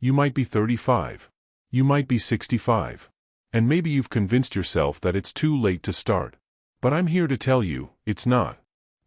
You might be 35. You might be 65. And maybe you've convinced yourself that it's too late to start. But I'm here to tell you, it's not.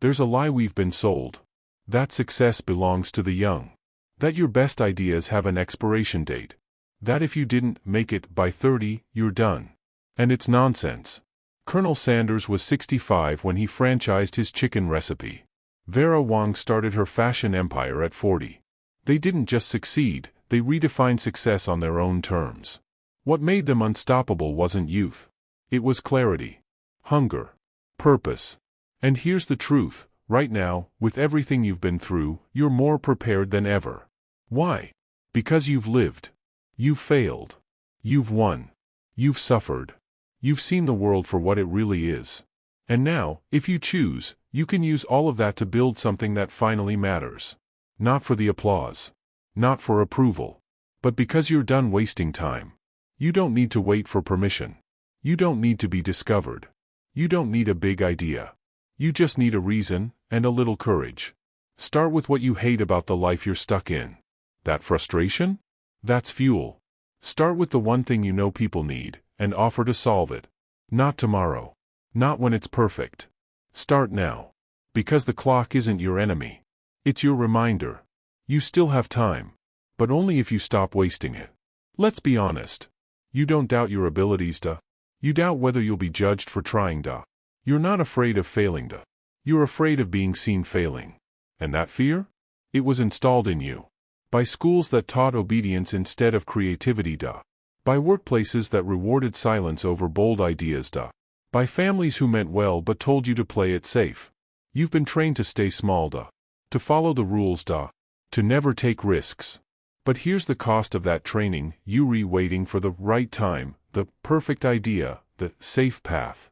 There's a lie we've been sold. That success belongs to the young. That your best ideas have an expiration date. That if you didn't make it by 30, you're done. And it's nonsense. Colonel Sanders was 65 when he franchised his chicken recipe. Vera Wang started her fashion empire at 40. They didn't just succeed, they redefined success on their own terms. What made them unstoppable wasn't youth. It was clarity, hunger, purpose. And here's the truth, right now, with everything you've been through, you're more prepared than ever. Why? Because you've lived. You've failed. You've won. You've suffered. You've seen the world for what it really is. And now, if you choose, you can use all of that to build something that finally matters. Not for the applause. Not for approval. But because you're done wasting time. You don't need to wait for permission. You don't need to be discovered. You don't need a big idea. You just need a reason, and a little courage. Start with what you hate about the life you're stuck in. That frustration? That's fuel. Start with the one thing you know people need, and offer to solve it. Not tomorrow. Not when it's perfect. Start now. Because the clock isn't your enemy. It's your reminder. You still have time. But only if you stop wasting it. Let's be honest. You don't doubt your abilities, duh. You doubt whether you'll be judged for trying, duh. You're not afraid of failing, duh. You're afraid of being seen failing. And that fear? It was installed in you. By schools that taught obedience instead of creativity, duh. By workplaces that rewarded silence over bold ideas, duh. By families who meant well but told you to play it safe. You've been trained to stay small, duh. To follow the rules, duh. To never take risks. But here's the cost of that training, you waiting for the right time, the perfect idea, the safe path.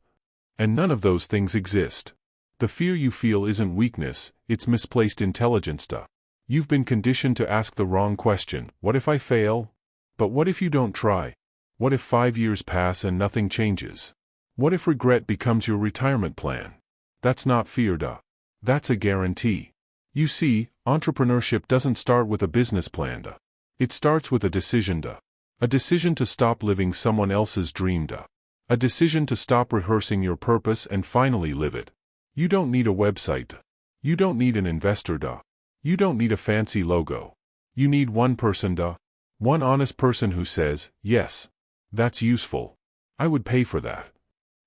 And none of those things exist. The fear you feel isn't weakness, it's misplaced intelligence, duh. You've been conditioned to ask the wrong question, what if I fail? But what if you don't try? What if 5 years pass and nothing changes? What if regret becomes your retirement plan? That's not fear, duh. That's a guarantee. You see, entrepreneurship doesn't start with a business plan, duh. It starts with a decision, duh. A decision to stop living someone else's dream, duh. A decision to stop rehearsing your purpose and finally live it. You don't need a website, duh. You don't need an investor, duh. You don't need a fancy logo. You need one person, duh. One honest person who says, yes, that's useful. I would pay for that.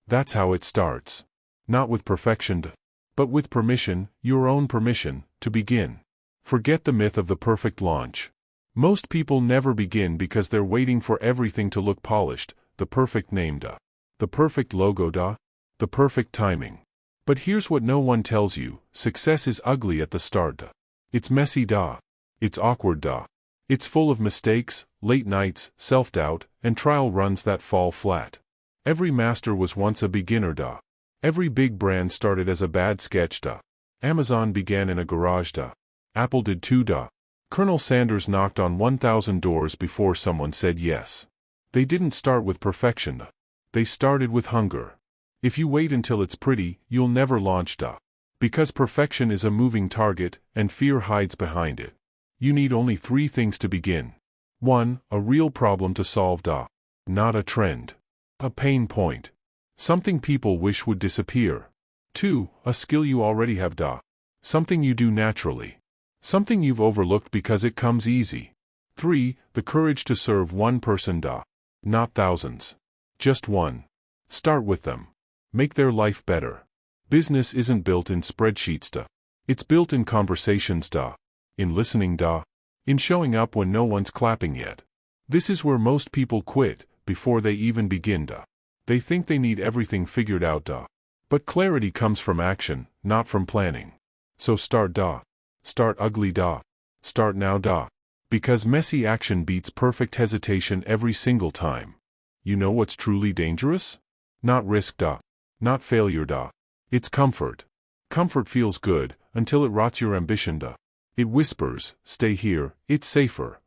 That's how it starts. Not with perfection, duh, but with permission, your own permission, to begin. Forget the myth of the perfect launch. Most people never begin because they're waiting for everything to look polished, the perfect name, duh. The perfect logo, duh. The perfect timing. But here's what no one tells you, success is ugly at the start, duh. It's messy, duh. It's awkward, duh. It's full of mistakes, late nights, self-doubt, and trial runs that fall flat. Every master was once a beginner, duh. Every big brand started as a bad sketch, duh. Amazon began in a garage, duh. Apple did too, duh. Colonel Sanders knocked on 1,000 doors before someone said yes. They didn't start with perfection, duh. They started with hunger. If you wait until it's pretty, you'll never launch, duh. Because perfection is a moving target, and fear hides behind it. You need only 3 things to begin. 1. A real problem to solve, duh. Not a trend. A pain point. Something people wish would disappear. 2. A skill you already have, duh. Something you do naturally. Something you've overlooked because it comes easy. 3. The courage to serve one person, duh. Not thousands. Just one. Start with them. Make their life better. Business isn't built in spreadsheets, duh. It's built in conversations, duh. In listening, duh. In showing up when no one's clapping yet. This is where most people quit, before they even begin, duh. They think they need everything figured out, duh. But clarity comes from action, not from planning. So start, duh. Start ugly, duh. Start now, duh. Because messy action beats perfect hesitation every single time. You know what's truly dangerous? Not risk, duh. Not failure, duh. It's comfort. Comfort feels good, until it rots your ambition, duh. It whispers, stay here, it's safer.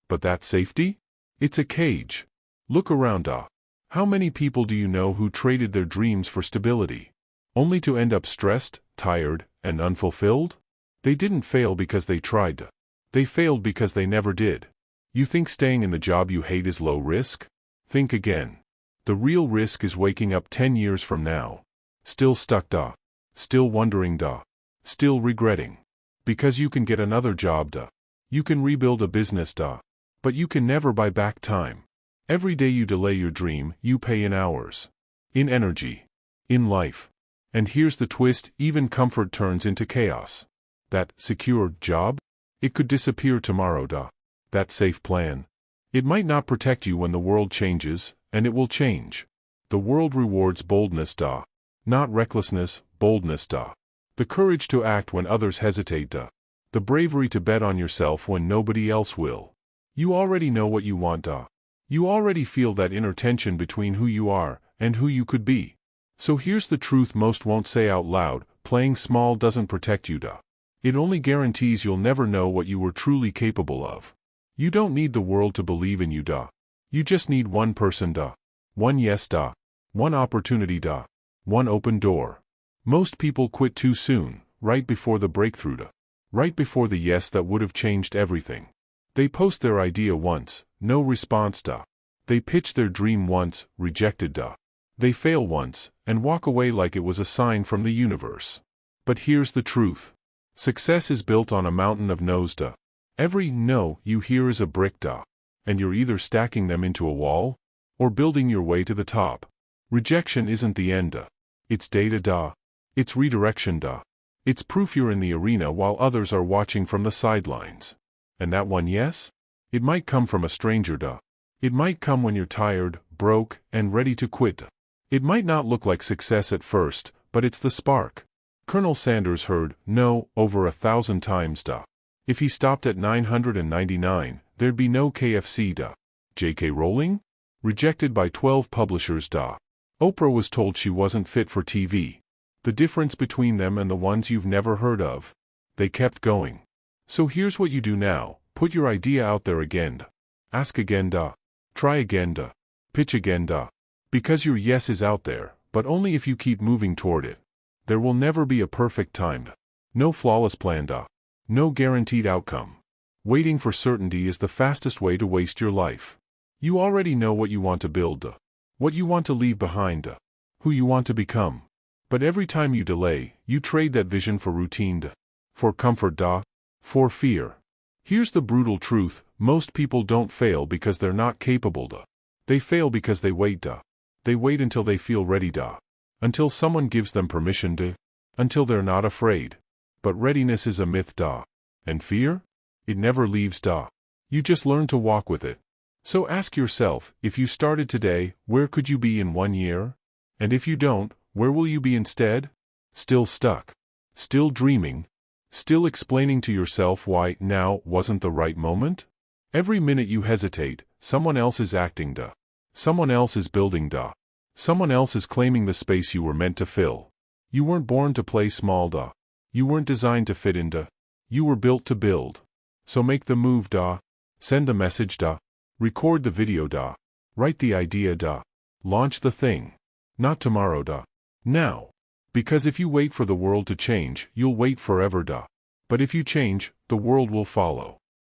But that safety? It's a cage. Look around, duh. How many people do you know who traded their dreams for stability? Only to end up stressed, tired, and unfulfilled? They didn't fail because they tried, duh. They failed because they never did. You think staying in the job you hate is low risk? Think again. The real risk is waking up 10 years from now. Still stuck, duh. Still wondering, duh. Still regretting. Because you can get another job, duh. You can rebuild a business, duh. But you can never buy back time. Every day you delay your dream, you pay in hours. In energy. In life. And here's the twist, even comfort turns into chaos. That secure job? It could disappear tomorrow, duh. That safe plan. It might not protect you when the world changes, and it will change. The world rewards boldness, duh. Not recklessness, boldness, duh. The courage to act when others hesitate, duh. The bravery to bet on yourself when nobody else will. You already know what you want, duh. You already feel that inner tension between who you are and who you could be. So here's the truth most won't say out loud, playing small doesn't protect you, duh. It only guarantees you'll never know what you were truly capable of. You don't need the world to believe in you, duh. You just need one person, duh. One yes, duh. One opportunity, duh. One open door. Most people quit too soon, right before the breakthrough, duh. Right before the yes that would have changed everything. They post their idea once, no response, duh. They pitch their dream once, rejected, duh. They fail once, and walk away like it was a sign from the universe. But here's the truth. Success is built on a mountain of no's, duh. Every no you hear is a brick, duh. And you're either stacking them into a wall, or building your way to the top. Rejection isn't the end, duh. It's data, duh. It's redirection, duh. It's proof you're in the arena while others are watching from the sidelines. And that one yes? It might come from a stranger, duh. It might come when you're tired, broke, and ready to quit. It might not look like success at first, but it's the spark. Colonel Sanders heard no over 1,000 times, duh. If he stopped at 999, there'd be no KFC, duh. J.K. Rowling? Rejected by 12 publishers, duh. Oprah was told she wasn't fit for TV. The difference between them and the ones you've never heard of? They kept going. So here's what you do now, put your idea out there again, duh. Ask again, duh. Try again, duh. Pitch again, duh. Because your yes is out there, but only if you keep moving toward it. There will never be a perfect time, duh. No flawless plan, duh. No guaranteed outcome. Waiting for certainty is the fastest way to waste your life. You already know what you want to build, duh. What you want to leave behind, duh. Who you want to become. But every time you delay, you trade that vision for routine, duh. For comfort, duh. For fear. Here's the brutal truth, most people don't fail because they're not capable, duh. They fail because they wait, duh. They wait until they feel ready, duh. Until someone gives them permission, duh. Until they're not afraid. But readiness is a myth, duh. And fear? It never leaves, duh. You just learn to walk with it. So ask yourself, if you started today, where could you be in 1 year? And if you don't, where will you be instead? Still stuck. Still dreaming. Still explaining to yourself why now wasn't the right moment? Every minute you hesitate, someone else is acting, duh. Someone else is building, duh. Someone else is claiming the space you were meant to fill. You weren't born to play small, duh. You weren't designed to fit in, duh. You were built to build. So make the move, duh. Send the message, duh. Record the video, duh. Write the idea, duh. Launch the thing. Not tomorrow, duh. Now. Because if you wait for the world to change, you'll wait forever, duh. But if you change, the world will follow.